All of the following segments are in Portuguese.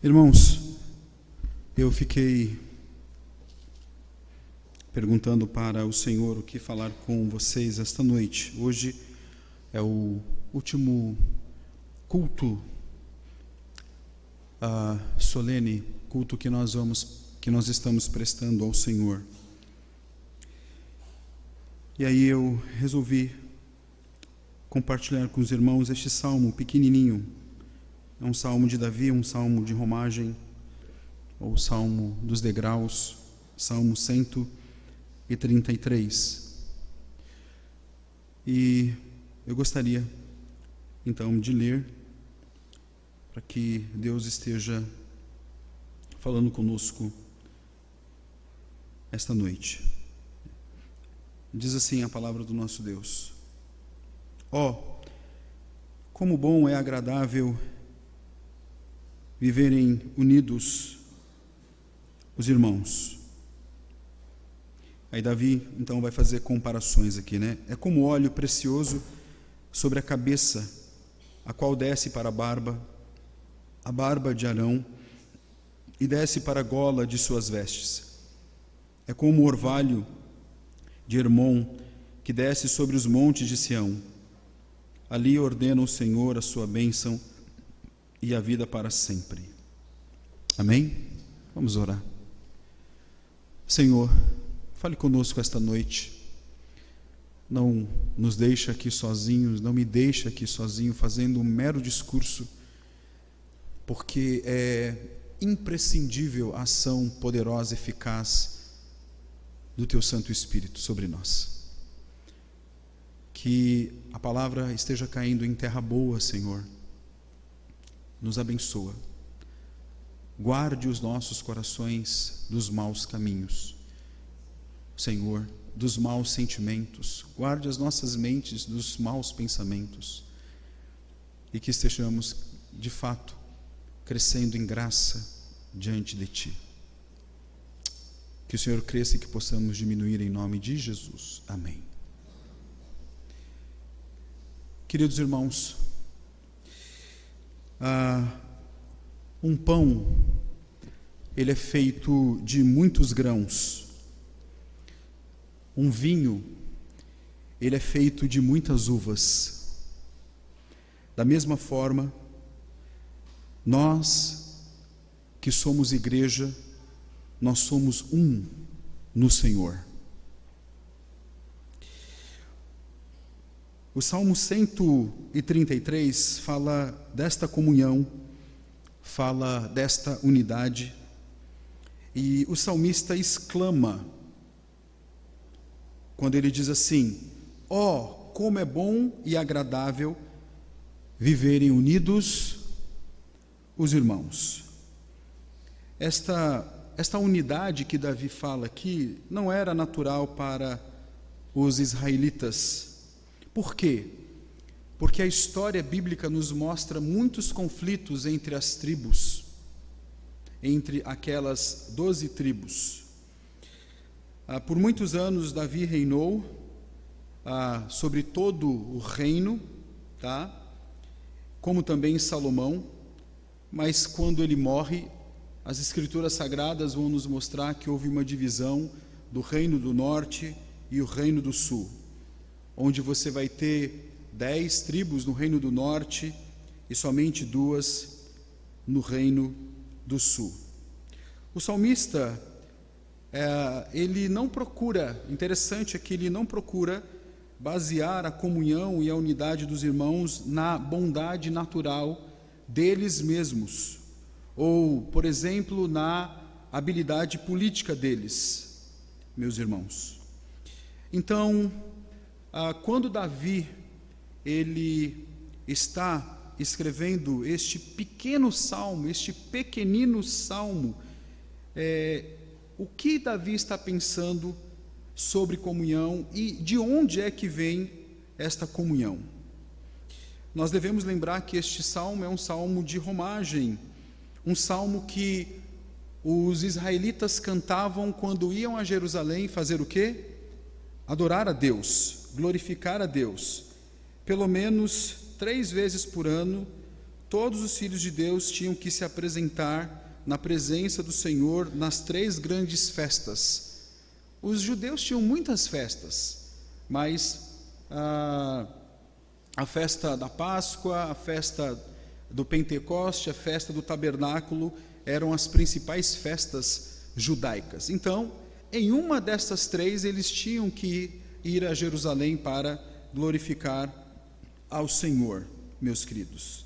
Irmãos, eu fiquei perguntando para o Senhor o que falar com vocês esta noite. Hoje é o último culto solene, culto que nós estamos prestando ao Senhor. E aí eu resolvi compartilhar com os irmãos este salmo pequenininho. É um salmo de Davi, um salmo de romagem, ou salmo dos degraus, salmo 133. E eu gostaria, então, de ler, para que Deus esteja falando conosco esta noite. Diz assim a palavra do nosso Deus: como bom é agradável viverem unidos os irmãos. Aí Davi, então, vai fazer comparações aqui, né? É como óleo precioso sobre a cabeça, a qual desce para a barba de Arão, e desce para a gola de suas vestes. É como o orvalho de Hermon, que desce sobre os montes de Sião. Ali ordena o Senhor a sua bênção e a vida para sempre. Amém? Vamos orar. Senhor, fale conosco esta noite. Não nos deixa aqui sozinhos, não me deixa aqui sozinho fazendo um mero discurso, porque é imprescindível a ação poderosa e eficaz do Teu Santo Espírito sobre nós. Que a palavra esteja caindo em terra boa, Senhor. Nos abençoa. Guarde os nossos corações dos maus caminhos, Senhor, dos maus sentimentos. Guarde as nossas mentes dos maus pensamentos, e que estejamos, de fato, crescendo em graça diante de Ti. Que o Senhor cresça e que possamos diminuir em nome de Jesus. Amém. Queridos irmãos, um pão, ele é feito de muitos grãos. Um vinho, ele é feito de muitas uvas. Da mesma forma, nós que somos igreja, nós somos um no Senhor. O Salmo 133 fala desta comunhão, fala desta unidade, e o salmista exclama quando ele diz assim: como é bom e agradável viverem unidos os irmãos. Esta unidade que Davi fala aqui não era natural para os israelitas. Por quê? Porque a história bíblica nos mostra muitos conflitos entre as tribos, entre aquelas 12 tribos. Por muitos anos Davi reinou sobre todo o reino, como também Salomão, mas quando ele morre, as Escrituras Sagradas vão nos mostrar que houve uma divisão do reino do norte e o reino do sul, onde você vai ter 10 tribos no reino do norte e somente 2 no reino do sul. O salmista, ele não procura, interessante é que ele não procura basear a comunhão e a unidade dos irmãos na bondade natural deles mesmos, ou, por exemplo, na habilidade política deles, meus irmãos. Então, quando Davi ele está escrevendo este pequeno salmo, este pequenino salmo, o que Davi está pensando sobre comunhão e de onde é que vem esta comunhão? Nós devemos lembrar que este salmo é um salmo de romagem, um salmo que os israelitas cantavam quando iam a Jerusalém fazer o quê? Adorar a Deus, glorificar a Deus. Pelo menos 3 vezes por ano, todos os filhos de Deus tinham que se apresentar na presença do Senhor nas 3 grandes festas. Os judeus tinham muitas festas, mas a festa da Páscoa, a festa do Pentecoste, a festa do Tabernáculo eram as principais festas judaicas. Então, em uma dessas 3, eles tinham que ir a Jerusalém para glorificar ao Senhor, meus queridos.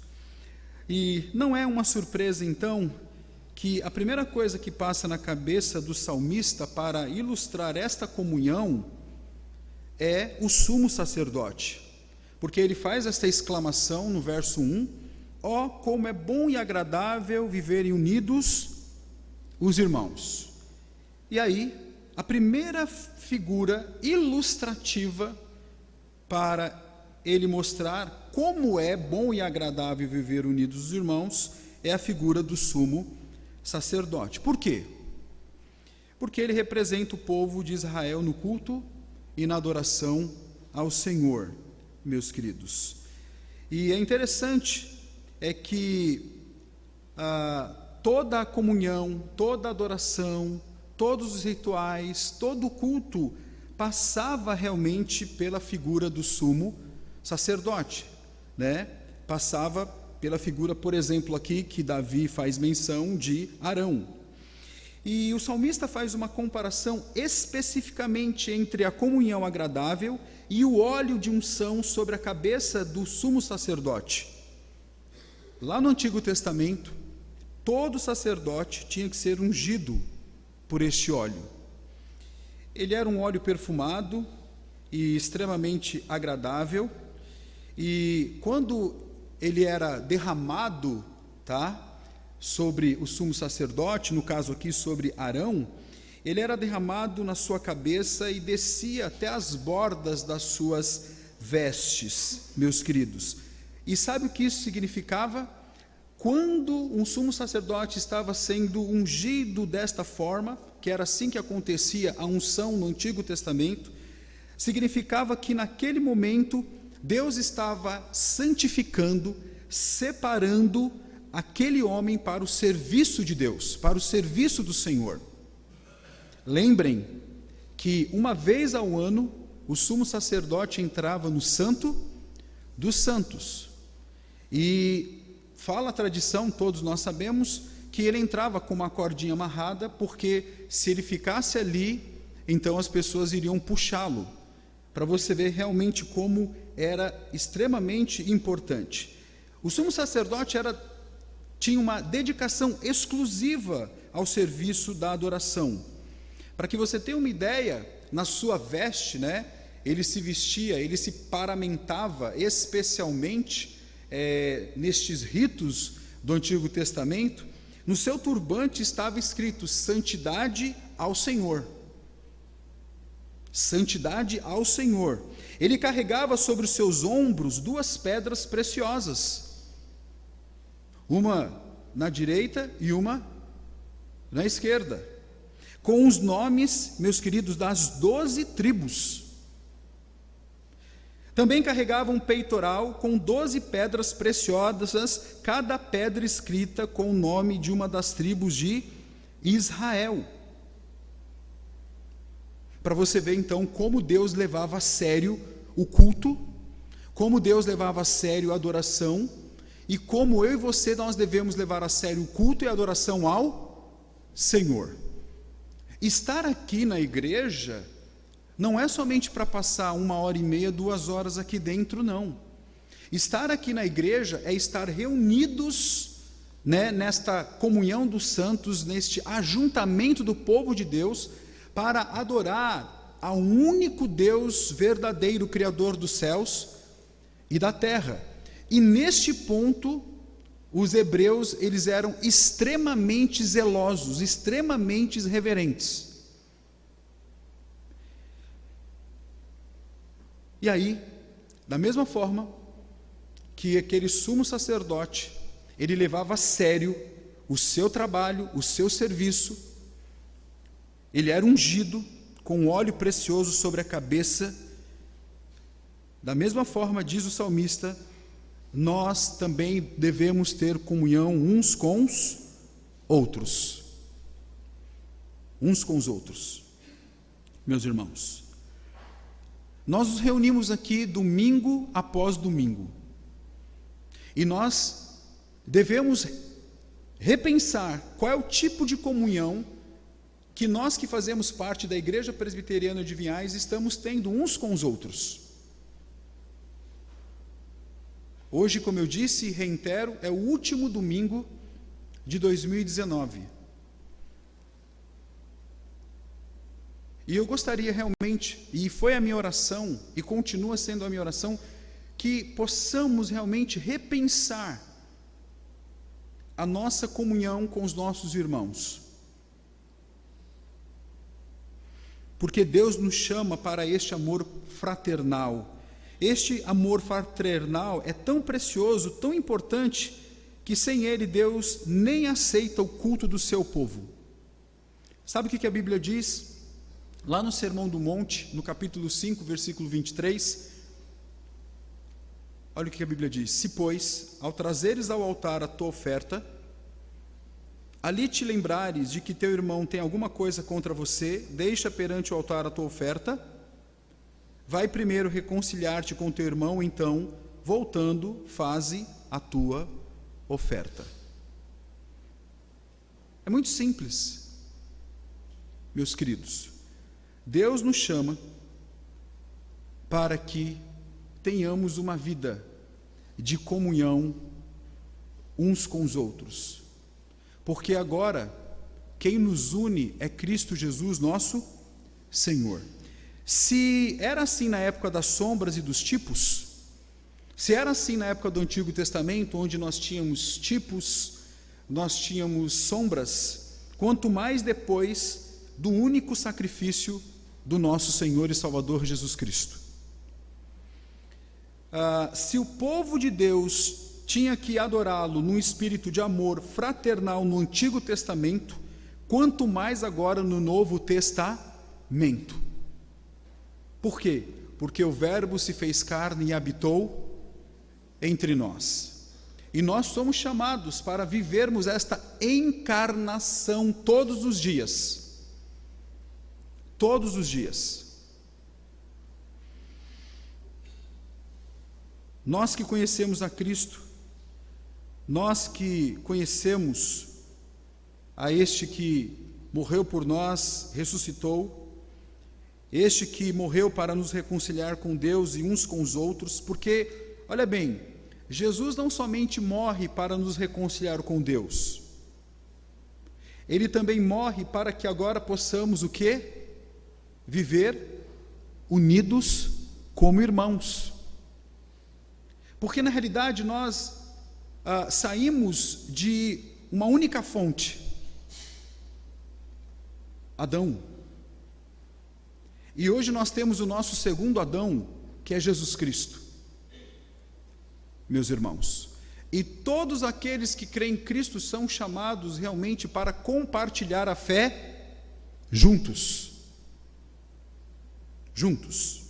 E não é uma surpresa, então, que a primeira coisa que passa na cabeça do salmista para ilustrar esta comunhão é o sumo sacerdote, porque ele faz esta exclamação no verso 1: ó, como é bom e agradável viverem unidos os irmãos. E aí, a primeira figura ilustrativa para ele mostrar como é bom e agradável viver unidos os irmãos é a figura do sumo sacerdote. Por quê? Porque ele representa o povo de Israel no culto e na adoração ao Senhor, meus queridos. E é interessante que toda a comunhão, toda a adoração, todos os rituais, todo o culto passava realmente pela figura do sumo sacerdote, né? Passava pela figura, por exemplo, aqui que Davi faz menção de Arão. E o salmista faz uma comparação especificamente entre a comunhão agradável e o óleo de unção sobre a cabeça do sumo sacerdote. Lá no Antigo Testamento, todo sacerdote tinha que ser ungido por este óleo. Ele era um óleo perfumado e extremamente agradável, e quando ele era derramado, sobre o sumo sacerdote, no caso aqui sobre Arão, ele era derramado na sua cabeça e descia até as bordas das suas vestes, meus queridos. E sabe o que isso significava? Quando um sumo sacerdote estava sendo ungido desta forma, que era assim que acontecia a unção no Antigo Testamento, significava que naquele momento Deus estava santificando, separando aquele homem para o serviço de Deus, para o serviço do Senhor. Lembrem que uma vez ao ano o sumo sacerdote entrava no Santo dos Santos, e fala a tradição, todos nós sabemos, que ele entrava com uma cordinha amarrada, porque se ele ficasse ali, então as pessoas iriam puxá-lo, para você ver realmente como era extremamente importante. O sumo sacerdote tinha uma dedicação exclusiva ao serviço da adoração. Para que você tenha uma ideia, na sua veste, ele se vestia, ele se paramentava especialmente nestes ritos do Antigo Testamento. No seu turbante estava escrito: santidade ao Senhor. Santidade ao Senhor. Ele carregava sobre os seus ombros 2 pedras preciosas, uma na direita e uma na esquerda, com os nomes, meus queridos, das 12 tribos. Também carregava um peitoral com 12 pedras preciosas, cada pedra escrita com o nome de uma das tribos de Israel. Para você ver então como Deus levava a sério o culto, como Deus levava a sério a adoração, e como eu e você nós devemos levar a sério o culto e a adoração ao Senhor. Estar aqui na igreja não é somente para passar 1h30, 2 horas aqui dentro, não. Estar aqui na igreja é estar reunidos, nesta comunhão dos santos, neste ajuntamento do povo de Deus, para adorar ao único Deus verdadeiro, Criador dos céus e da terra. E neste ponto, os hebreus, eles eram extremamente zelosos, extremamente reverentes. E aí, da mesma forma que aquele sumo sacerdote, ele levava a sério o seu trabalho, o seu serviço, ele era ungido com óleo precioso sobre a cabeça. Da mesma forma, diz o salmista, nós também devemos ter comunhão uns com os outros. Uns com os outros. Meus irmãos, nós nos reunimos aqui domingo após domingo. E nós devemos repensar qual é o tipo de comunhão que nós que fazemos parte da Igreja Presbiteriana de Vinhais estamos tendo uns com os outros. Hoje, como eu disse e reitero, é o último domingo de 2019. E eu gostaria realmente, e foi a minha oração, e continua sendo a minha oração, que possamos realmente repensar a nossa comunhão com os nossos irmãos. Porque Deus nos chama para este amor fraternal. Este amor fraternal é tão precioso, tão importante, que sem ele Deus nem aceita o culto do seu povo. Sabe o que a Bíblia diz? Lá no Sermão do Monte, no capítulo 5, versículo 23, olha o que a Bíblia diz: se, pois, ao trazeres ao altar a tua oferta, ali te lembrares de que teu irmão tem alguma coisa contra você, deixa perante o altar a tua oferta, vai primeiro reconciliar-te com teu irmão, então, voltando, faze a tua oferta. É muito simples, meus queridos. Deus nos chama para que tenhamos uma vida de comunhão uns com os outros. Porque agora, quem nos une é Cristo Jesus, nosso Senhor. Se era assim na época das sombras e dos tipos, se era assim na época do Antigo Testamento, onde nós tínhamos tipos, nós tínhamos sombras, quanto mais depois do único sacrifício do nosso Senhor e Salvador Jesus Cristo. Se o povo de Deus tinha que adorá-lo num espírito de amor fraternal no Antigo Testamento, quanto mais agora no Novo Testamento. Por quê? Porque o Verbo se fez carne e habitou entre nós. E nós somos chamados para vivermos esta encarnação todos os dias. Todos os dias. Nós que conhecemos a Cristo, nós que conhecemos a este que morreu por nós, ressuscitou, este que morreu para nos reconciliar com Deus e uns com os outros, porque, olha bem, Jesus não somente morre para nos reconciliar com Deus, Ele também morre para que agora possamos o quê? Viver unidos como irmãos. Porque na realidade nós saímos de uma única fonte, Adão. E hoje nós temos o nosso segundo Adão, que é Jesus Cristo, meus irmãos. E todos aqueles que creem em Cristo são chamados realmente para compartilhar a fé juntos. Juntos.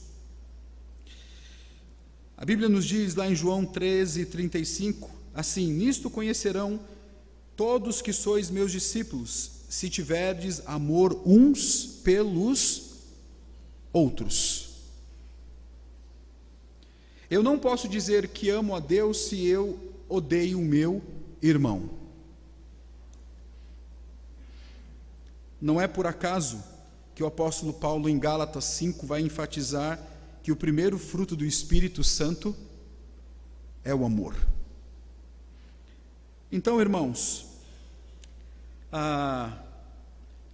A Bíblia nos diz lá em João 13:35, assim: nisto conhecerão todos que sois meus discípulos, se tiverdes amor uns pelos outros. Eu não posso dizer que amo a Deus se eu odeio o meu irmão. Não é por acaso que o apóstolo Paulo em Gálatas 5 vai enfatizar que o primeiro fruto do Espírito Santo é o amor. Então, irmãos,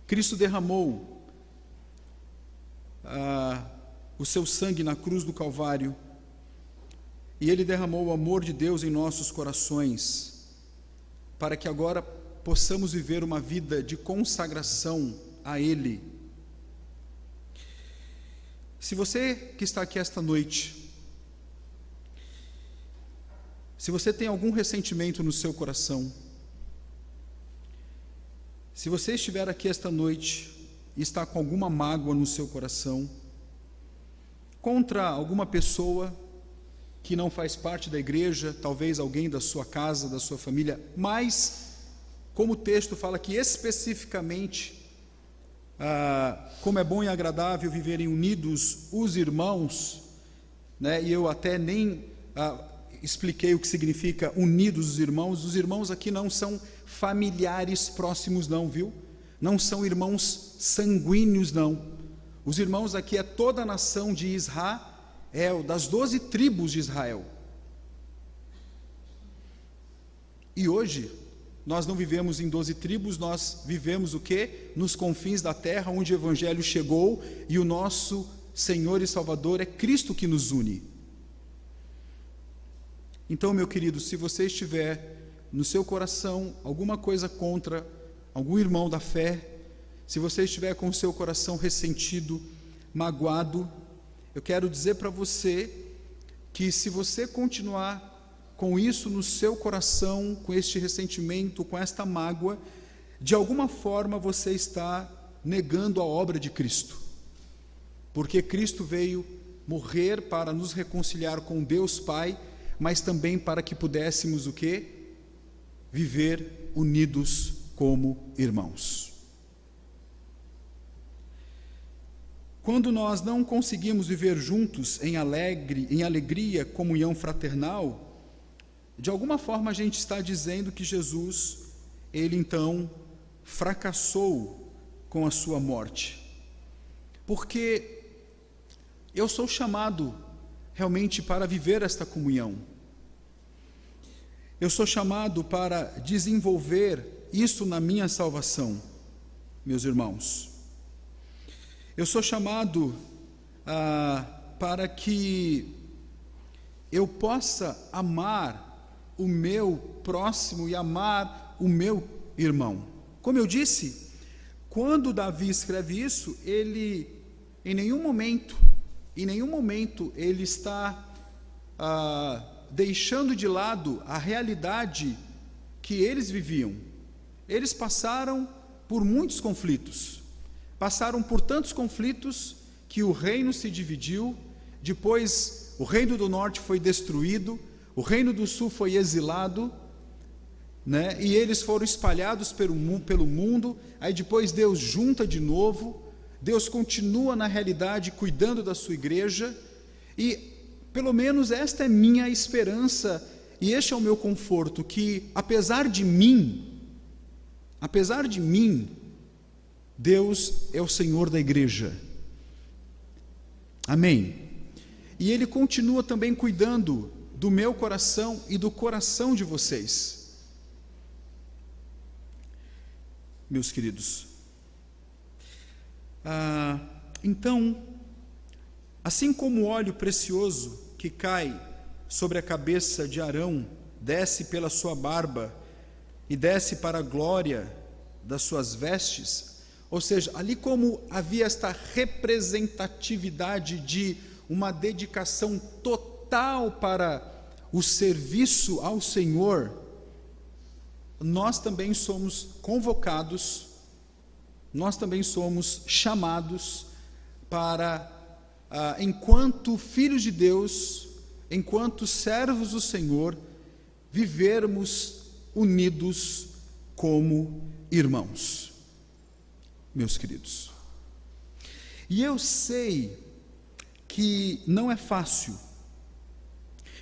Cristo derramou o seu sangue na cruz do Calvário, e Ele derramou o amor de Deus em nossos corações, para que agora possamos viver uma vida de consagração a Ele. Se você que está aqui esta noite, se você tem algum ressentimento no seu coração, se você estiver aqui esta noite e está com alguma mágoa no seu coração, contra alguma pessoa, que não faz parte da igreja, talvez alguém da sua casa, da sua família, mas, como o texto fala que especificamente, como é bom e agradável viverem unidos os irmãos, né? E eu até nem expliquei o que significa unidos os irmãos aqui não são familiares próximos não, viu? Não são irmãos sanguíneos não, os irmãos aqui é toda a nação de Israel, das 12 tribos de Israel. E hoje, nós não vivemos em 12 tribos, nós vivemos o quê? Nos confins da terra, onde o Evangelho chegou, e o nosso Senhor e Salvador é Cristo que nos une. Então, meu querido, se você estiver no seu coração alguma coisa contra algum irmão da fé, se você estiver com o seu coração ressentido, magoado, eu quero dizer para você que se você continuar com isso no seu coração, com este ressentimento, com esta mágoa, de alguma forma você está negando a obra de Cristo, porque Cristo veio morrer para nos reconciliar com Deus Pai, mas também para que pudéssemos o quê? Viver unidos como irmãos. Quando nós não conseguimos viver juntos em alegria, comunhão fraternal, de alguma forma a gente está dizendo que Jesus, ele então fracassou com a sua morte. Porque eu sou chamado realmente para viver esta comunhão. Eu sou chamado para desenvolver isso na minha salvação, meus irmãos. Eu sou chamado para que eu possa amar o meu próximo e amar o meu irmão. Como eu disse, quando Davi escreve isso, ele em nenhum momento ele está deixando de lado a realidade que eles viviam. Eles passaram por muitos conflitos, passaram por tantos conflitos que o reino se dividiu, depois o reino do norte foi destruído, o reino do sul foi exilado, né? E eles foram espalhados pelo mundo, aí depois Deus junta de novo, Deus continua na realidade cuidando da sua igreja, e pelo menos esta é minha esperança, e este é o meu conforto, que apesar de mim, Deus é o Senhor da igreja, amém? E Ele continua também cuidando do meu coração e do coração de vocês, meus queridos. Então, assim como o óleo precioso que cai sobre a cabeça de Arão, desce pela sua barba e desce para a glória das suas vestes, ou seja, ali como havia esta representatividade de uma dedicação total para o serviço ao Senhor, nós também somos convocados, nós também somos chamados para, enquanto filhos de Deus, enquanto servos do Senhor, vivermos unidos como irmãos, meus queridos. E eu sei que não é fácil,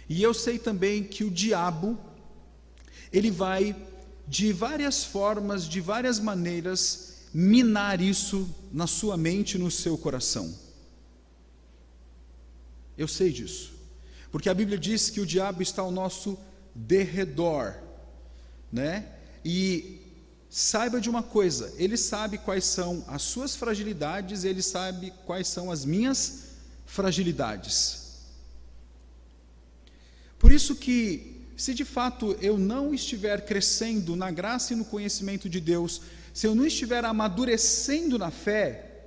e eu sei também que o diabo, ele vai de várias formas, de várias maneiras, minar isso na sua mente e no seu coração. Eu sei disso, porque a Bíblia diz que o diabo está ao nosso derredor, né? E saiba de uma coisa, ele sabe quais são as suas fragilidades, ele sabe quais são as minhas fragilidades. Por isso que, se de fato eu não estiver crescendo na graça e no conhecimento de Deus, se eu não estiver amadurecendo na fé,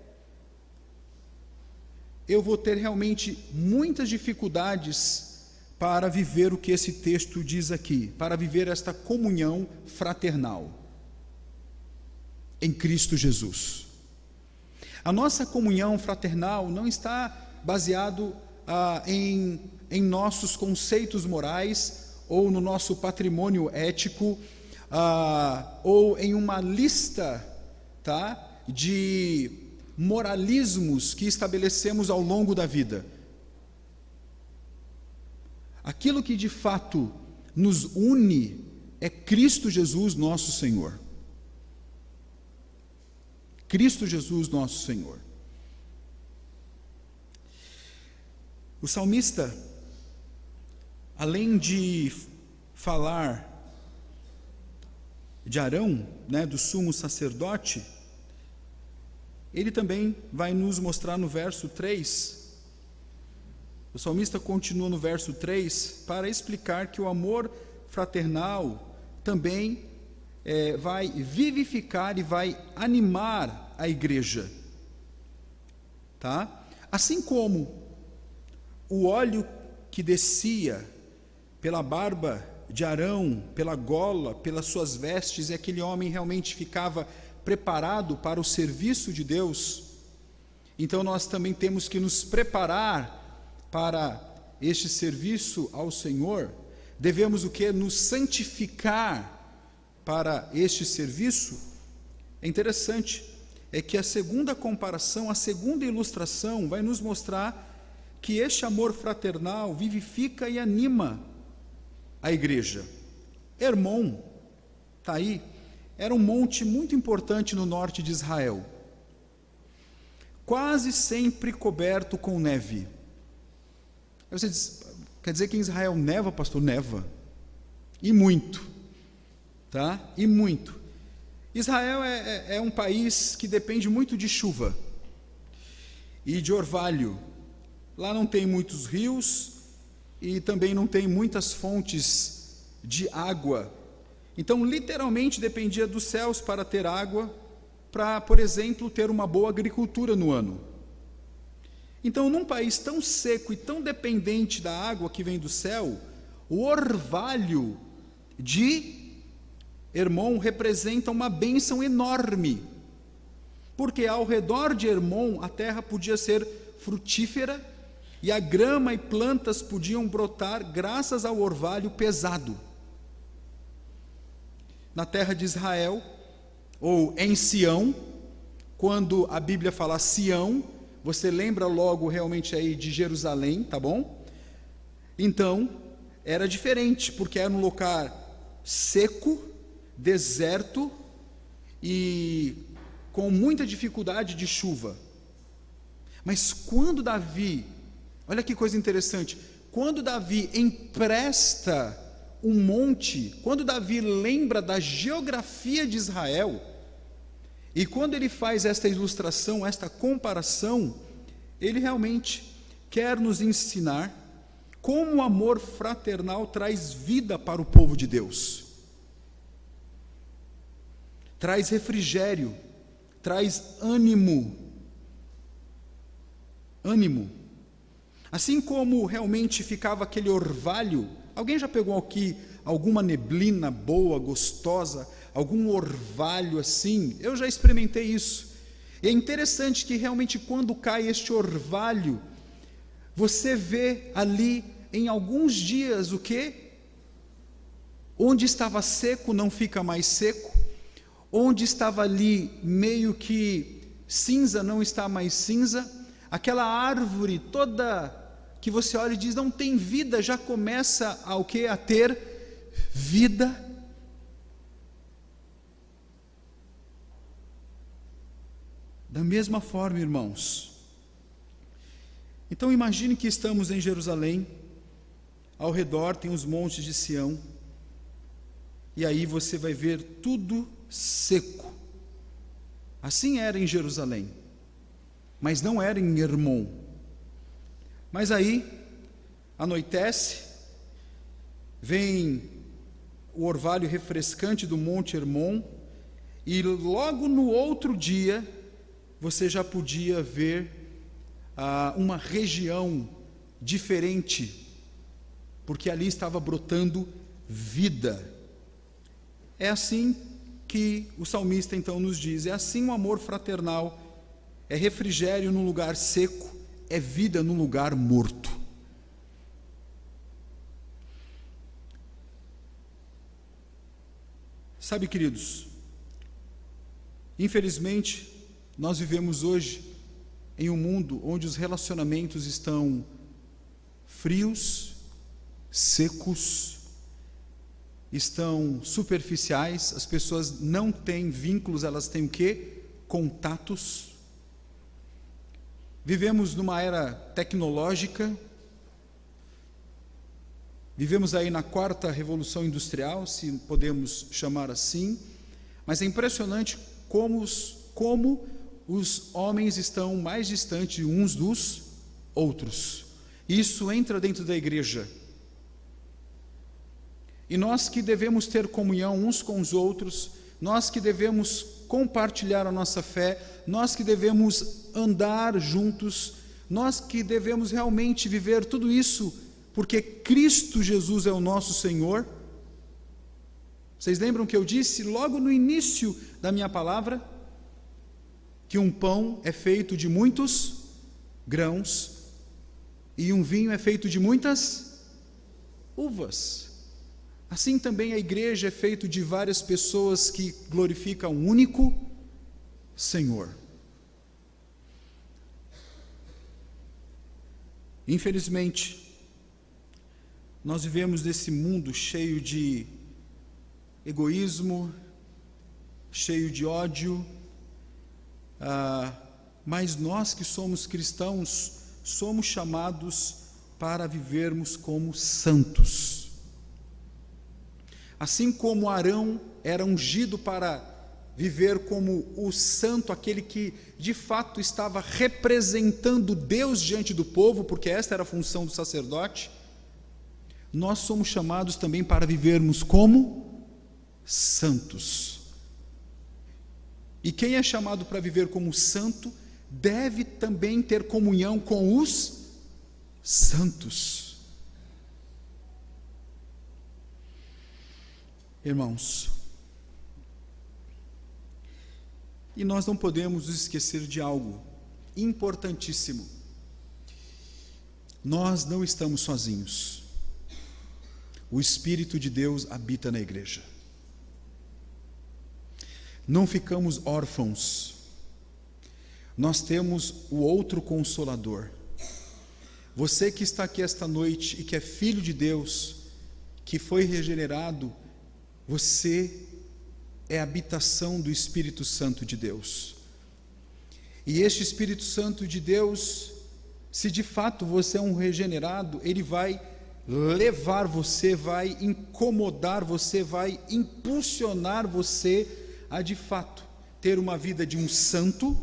eu vou ter realmente muitas dificuldades para viver o que esse texto diz aqui, para viver esta comunhão fraternal em Cristo Jesus. A nossa comunhão fraternal não está baseado em nossos conceitos morais, ou no nosso patrimônio ético, ou em uma lista, tá, de moralismos que estabelecemos ao longo da vida. Aquilo que de fato nos une é Cristo Jesus, nosso Senhor. Cristo Jesus, nosso Senhor. O salmista, além de falar de Arão, né, do sumo sacerdote, ele também vai nos mostrar no verso 3, o salmista continua no verso 3, para explicar que o amor fraternal também vai vivificar e vai animar a igreja, tá? Assim como o óleo que descia pela barba de Arão, pela gola, pelas suas vestes, e aquele homem realmente ficava preparado para o serviço de Deus, então nós também temos que nos preparar para este serviço ao Senhor. Devemos o quê? Nos santificar para este serviço. É interessante, é que a segunda comparação, a segunda ilustração vai nos mostrar que este amor fraternal vivifica e anima a igreja. Hermon, está aí, era um monte muito importante no norte de Israel, quase sempre coberto com neve. Aí você diz, quer dizer que em Israel neva, pastor? Neva, e muito, tá? E muito. Israel é um país que depende muito de chuva e de orvalho. Lá não tem muitos rios e também não tem muitas fontes de água. Então, literalmente, dependia dos céus para ter água, para, por exemplo, ter uma boa agricultura no ano. Então, num país tão seco e tão dependente da água que vem do céu, o orvalho de Hermon representa uma bênção enorme, porque ao redor de Hermon a terra podia ser frutífera e a grama e plantas podiam brotar graças ao orvalho pesado. Na terra de Israel, ou em Sião, quando a Bíblia fala Sião, você lembra logo realmente aí de Jerusalém, tá bom? Então, era diferente, porque era um lugar seco, deserto e com muita dificuldade de chuva. Mas quando Davi, olha que coisa interessante, quando Davi empresta um monte, quando Davi lembra da geografia de Israel, e quando ele faz esta ilustração, esta comparação, ele realmente quer nos ensinar como o amor fraternal traz vida para o povo de Deus, traz refrigério, traz ânimo. Assim como realmente ficava aquele orvalho. Alguém já pegou aqui alguma neblina boa, gostosa, algum orvalho assim? Eu já experimentei isso. E é interessante que realmente quando cai este orvalho, você vê ali em alguns dias o quê? Onde estava seco não fica mais seco, onde estava ali meio que cinza não está mais cinza, aquela árvore toda que você olha e diz, não tem vida, já começa a o quê? A ter vida. Da mesma forma, irmãos. Então imagine que estamos em Jerusalém, ao redor tem os montes de Sião, e aí você vai ver tudo seco. Assim era em Jerusalém, mas não era em Hermon. Mas aí, anoitece, vem o orvalho refrescante do Monte Hermon, e logo no outro dia, você já podia ver uma região diferente, porque ali estava brotando vida. É assim que o salmista então nos diz, é assim o amor fraternal, é refrigério num lugar seco, é vida num lugar morto. Sabe, queridos, infelizmente, nós vivemos hoje em um mundo onde os relacionamentos estão frios, secos, estão superficiais, as pessoas não têm vínculos, elas têm o quê? Contatos. Vivemos numa era tecnológica, vivemos aí na quarta revolução industrial, se podemos chamar assim, mas é impressionante como os homens estão mais distantes uns dos outros. Isso entra dentro da igreja. E nós que devemos ter comunhão uns com os outros, nós que devemos compartilhar a nossa fé, nós que devemos andar juntos, nós que devemos realmente viver tudo isso, porque Cristo Jesus é o nosso Senhor. Vocês lembram que eu disse logo no início da minha palavra, que um pão é feito de muitos grãos, e um vinho é feito de muitas uvas. Assim também a igreja é feita de várias pessoas que glorificam um único Senhor. Infelizmente, nós vivemos nesse mundo cheio de egoísmo, cheio de ódio, mas nós que somos cristãos, somos chamados para vivermos como santos. Assim como Arão era ungido para viver como o santo, aquele que de fato estava representando Deus diante do povo, porque esta era a função do sacerdote, nós somos chamados também para vivermos como santos. E quem é chamado para viver como santo, deve também ter comunhão com os santos. Irmãos, e nós não podemos nos esquecer de algo importantíssimo. Nós não estamos sozinhos. O Espírito de Deus habita na igreja. Não ficamos órfãos. Nós temos o outro Consolador. Você que está aqui esta noite e que é filho de Deus, que foi regenerado, você é a habitação do Espírito Santo de Deus. E este Espírito Santo de Deus, se de fato você é um regenerado, ele vai levar você, vai incomodar você, vai impulsionar você a de fato ter uma vida de um santo,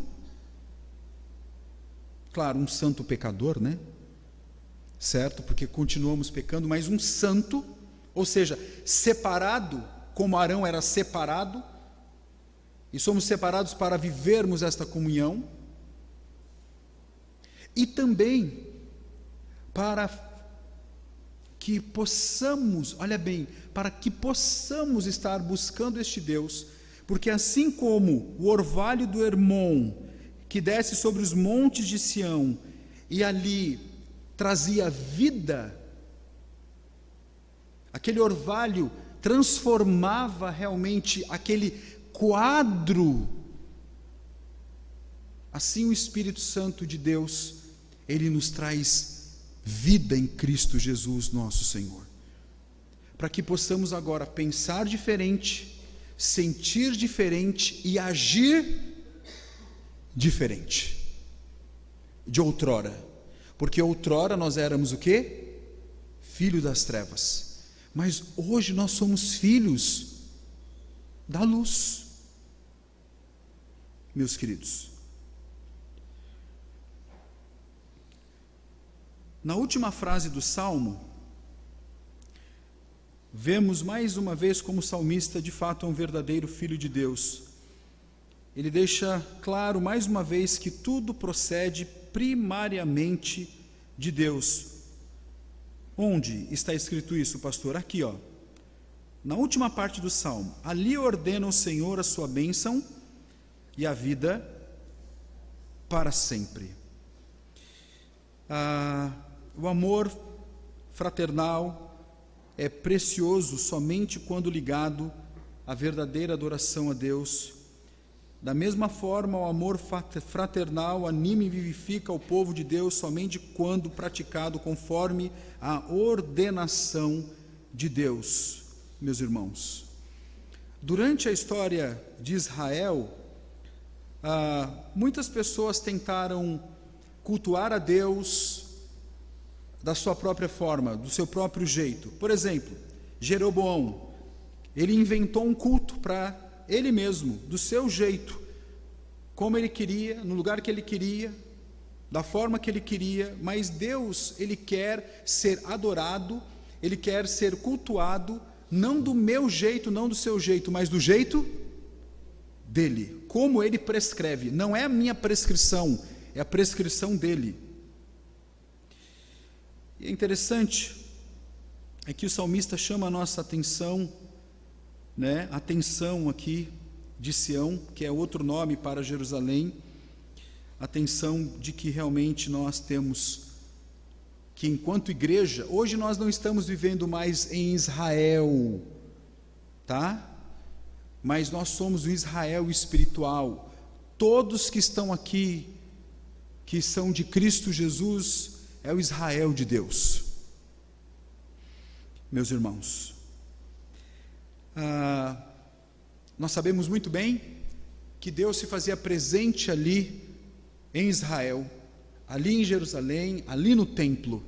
claro, um santo pecador, né? Certo? Porque continuamos pecando, mas um santo, ou seja, separado, como Arão era separado, e somos separados para vivermos esta comunhão, e também para que possamos, olha bem, para que possamos estar buscando este Deus, porque assim como o orvalho do Hermon, que desce sobre os montes de Sião, e ali trazia vida, aquele orvalho transformava realmente aquele quadro, assim o Espírito Santo de Deus, ele nos traz vida em Cristo Jesus nosso Senhor, para que possamos agora pensar diferente, sentir diferente e agir diferente de outrora, porque outrora nós éramos o quê? Filho das trevas, mas hoje nós somos filhos da luz. Meus queridos, na última frase do Salmo, vemos mais uma vez como o salmista de fato é um verdadeiro filho de Deus. Ele deixa claro mais uma vez que tudo procede primariamente de Deus. Onde está escrito isso, pastor? Aqui, ó, na última parte do Salmo. Ali ordena o Senhor a sua bênção e a vida para sempre. O amor fraternal é precioso somente quando ligado a verdadeira adoração a Deus. Da mesma forma, o amor fraternal anima e vivifica o povo de Deus somente quando praticado conforme a ordenação de Deus, meus irmãos. Durante a história de Israel, muitas pessoas tentaram cultuar a Deus da sua própria forma, do seu próprio jeito. Por exemplo, Jeroboão, ele inventou um culto para ele mesmo, do seu jeito, como ele queria, no lugar que ele queria, da forma que ele queria. Mas Deus, ele quer ser adorado, ele quer ser cultuado, não do meu jeito, não do seu jeito, mas do jeito dele, como ele prescreve. Não é a minha prescrição, é a prescrição dele. E é interessante, é que o salmista chama a nossa atenção, atenção aqui de Sião, que é outro nome para Jerusalém, atenção de que realmente nós temos que, enquanto igreja, hoje nós não estamos vivendo mais em Israel, tá? Mas nós somos o Israel espiritual. Todos que estão aqui, que são de Cristo Jesus, é o Israel de Deus. Meus irmãos, nós sabemos muito bem que Deus se fazia presente ali em Israel, ali em Jerusalém, ali no templo.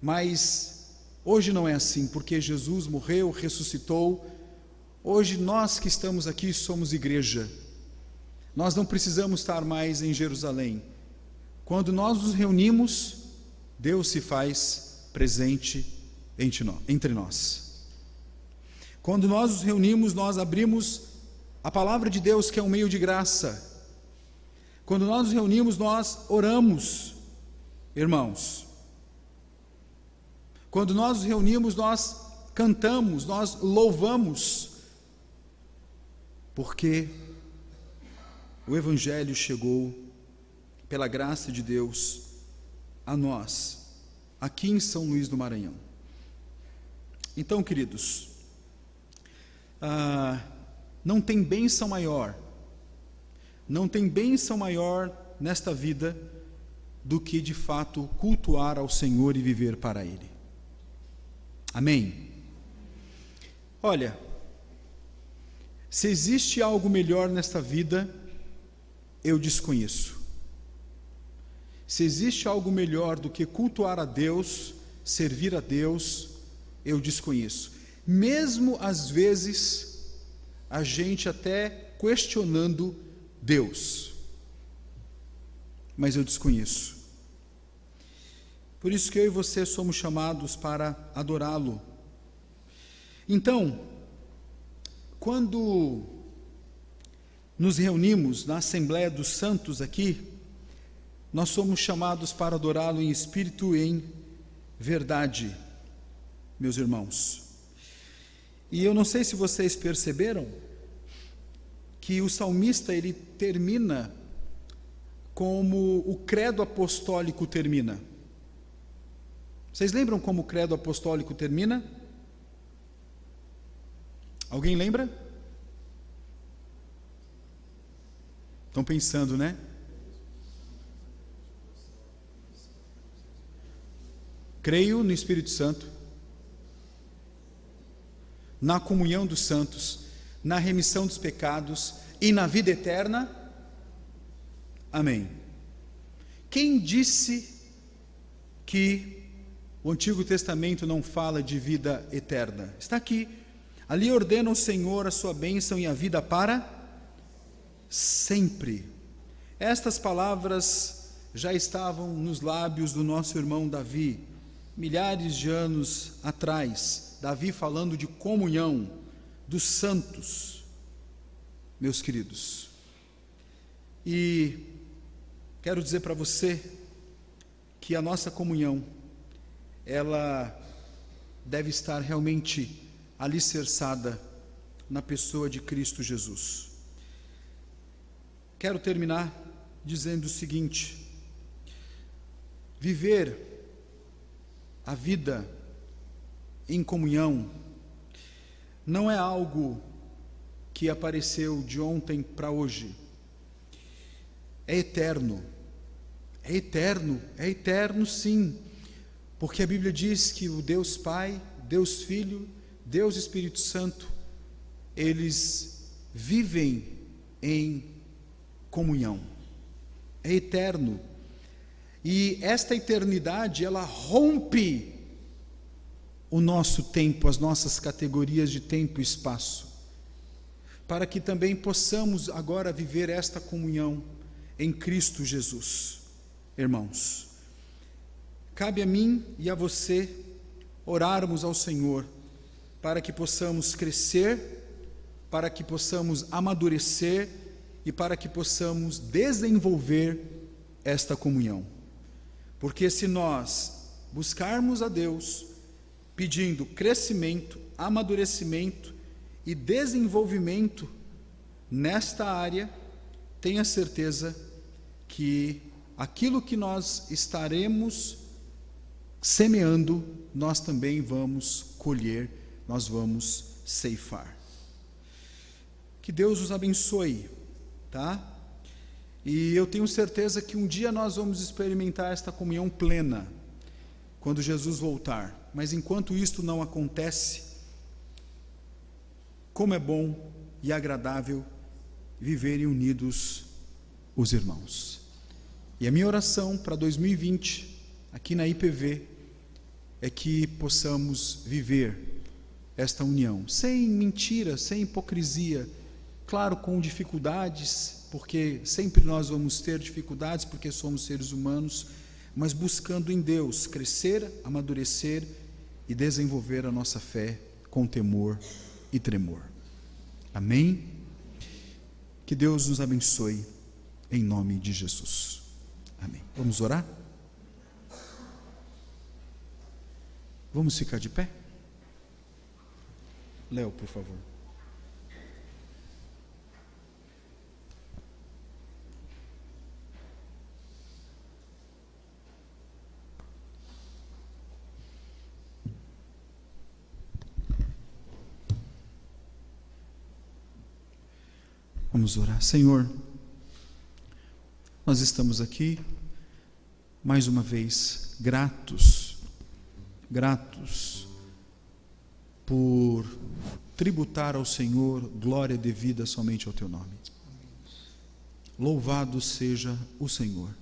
Mas hoje não é assim, porque Jesus morreu, ressuscitou. Hoje nós que estamos aqui somos igreja. Nós não precisamos estar mais em Jerusalém. Quando nós nos reunimos, Deus se faz presente entre nós. Quando nós nos reunimos, nós abrimos a palavra de Deus, que é um meio de graça. Quando nós nos reunimos, nós oramos, irmãos. Quando nós nos reunimos, nós cantamos, nós louvamos, porque o Evangelho chegou, pela graça de Deus, a nós, aqui em São Luís do Maranhão. Então, queridos, não tem bênção maior, nesta vida do que de fato cultuar ao Senhor e viver para Ele. Amém? Olha, se existe algo melhor nesta vida, eu desconheço. Se existe algo melhor do que cultuar a Deus, servir a Deus, eu desconheço. Mesmo às vezes, a gente até questionando Deus, mas eu desconheço. Por isso que eu e você somos chamados para adorá-lo. Então, quando nos reunimos na Assembleia dos Santos aqui, nós somos chamados para adorá-lo em espírito e em verdade, meus irmãos. E eu não sei se vocês perceberam que o salmista, ele termina como o credo apostólico termina. Vocês lembram como o credo apostólico termina? Alguém lembra? Estão pensando, né? Creio no Espírito Santo, na comunhão dos santos, na remissão dos pecados e na vida eterna. Amém. Quem disse que o Antigo Testamento não fala de vida eterna? Está aqui. Ali ordena o Senhor a sua bênção e a vida para sempre. Estas palavras já estavam nos lábios do nosso irmão Davi, milhares de anos atrás. Davi falando de comunhão dos santos, meus queridos. E quero dizer para você que a nossa comunhão, ela deve estar realmente alicerçada na pessoa de Cristo Jesus. Quero terminar dizendo o seguinte: viver a vida em comunhão não é algo que apareceu de ontem para hoje. É eterno. É eterno, é eterno sim. Porque a Bíblia diz que o Deus Pai, Deus Filho, Deus Espírito Santo, eles vivem em comunhão. É eterno. E esta eternidade, ela rompe o nosso tempo, as nossas categorias de tempo e espaço, para que também possamos agora viver esta comunhão em Cristo Jesus. Irmãos, cabe a mim e a você orarmos ao Senhor para que possamos crescer, para que possamos amadurecer e para que possamos desenvolver esta comunhão. Porque se nós buscarmos a Deus pedindo crescimento, amadurecimento e desenvolvimento nesta área, tenha certeza que aquilo que nós estaremos semeando, nós também vamos colher, nós vamos ceifar. Que Deus os abençoe, tá? E eu tenho certeza que um dia nós vamos experimentar esta comunhão plena, quando Jesus voltar. Mas enquanto isto não acontece, como é bom e agradável viverem unidos os irmãos. E a minha oração para 2020, aqui na IPV, é que possamos viver esta união, sem mentira, sem hipocrisia, claro, com dificuldades, porque sempre nós vamos ter dificuldades, porque somos seres humanos, mas buscando em Deus crescer, amadurecer e desenvolver a nossa fé com temor e tremor. Amém? Que Deus nos abençoe, em nome de Jesus. Amém. Vamos orar? Vamos ficar de pé? Léo, por favor. Vamos orar. Senhor, nós estamos aqui, mais uma vez, gratos por tributar ao Senhor glória devida somente ao Teu nome. Louvado seja o Senhor.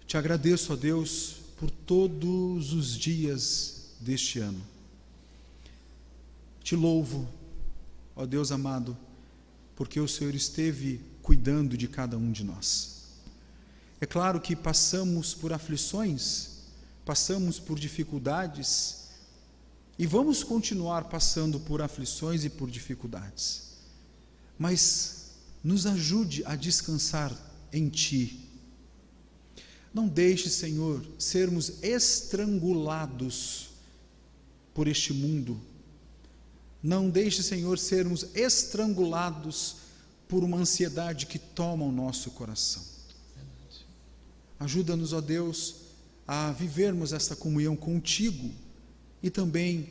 Te agradeço, ó Deus, por todos os dias deste ano. Te louvo, ó Deus amado, porque o Senhor esteve cuidando de cada um de nós. É claro que passamos por aflições, passamos por dificuldades, e vamos continuar passando por aflições e por dificuldades, mas nos ajude a descansar em Ti. Não deixe, Senhor, sermos estrangulados por este mundo. Não deixe, Senhor, sermos estrangulados por uma ansiedade que toma o nosso coração. Ajuda-nos, ó Deus, a vivermos esta comunhão contigo e também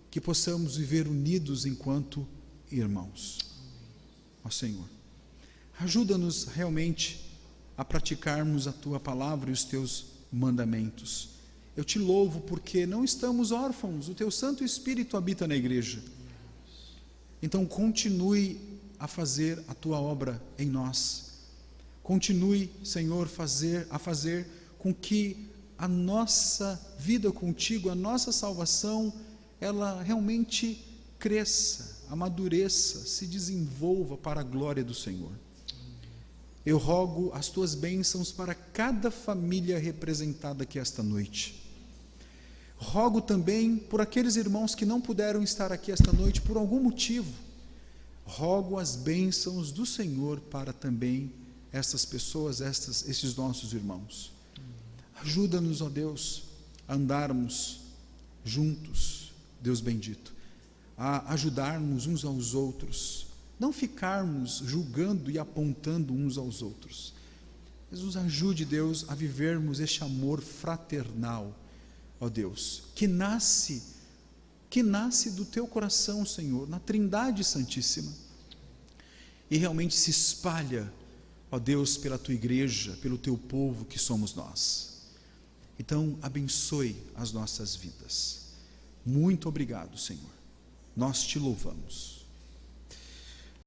que possamos viver unidos enquanto irmãos. Ó Senhor, ajuda-nos realmente a praticarmos a Tua palavra e os Teus mandamentos. Eu Te louvo porque não estamos órfãos, o Teu Santo Espírito habita na igreja. Então continue a fazer a Tua obra em nós. Continue, Senhor, a fazer com que a nossa vida contigo, a nossa salvação, ela realmente cresça, amadureça, se desenvolva para a glória do Senhor. Eu rogo as Tuas bênçãos para cada família representada aqui esta noite. Rogo também por aqueles irmãos que não puderam estar aqui esta noite por algum motivo. Rogo as bênçãos do Senhor para também estas pessoas, esses nossos irmãos. Ajuda-nos, ó Deus, a andarmos juntos, Deus bendito, a ajudarmos uns aos outros, não ficarmos julgando e apontando uns aos outros. Mas nos ajude, Deus, a vivermos este amor fraternal, ó Deus, que nasce que nasce do teu coração, Senhor, na Trindade Santíssima, e realmente se espalha, ó Deus, pela tua igreja, pelo teu povo que somos nós. Então, abençoe as nossas vidas. Muito obrigado, Senhor. Nós te louvamos.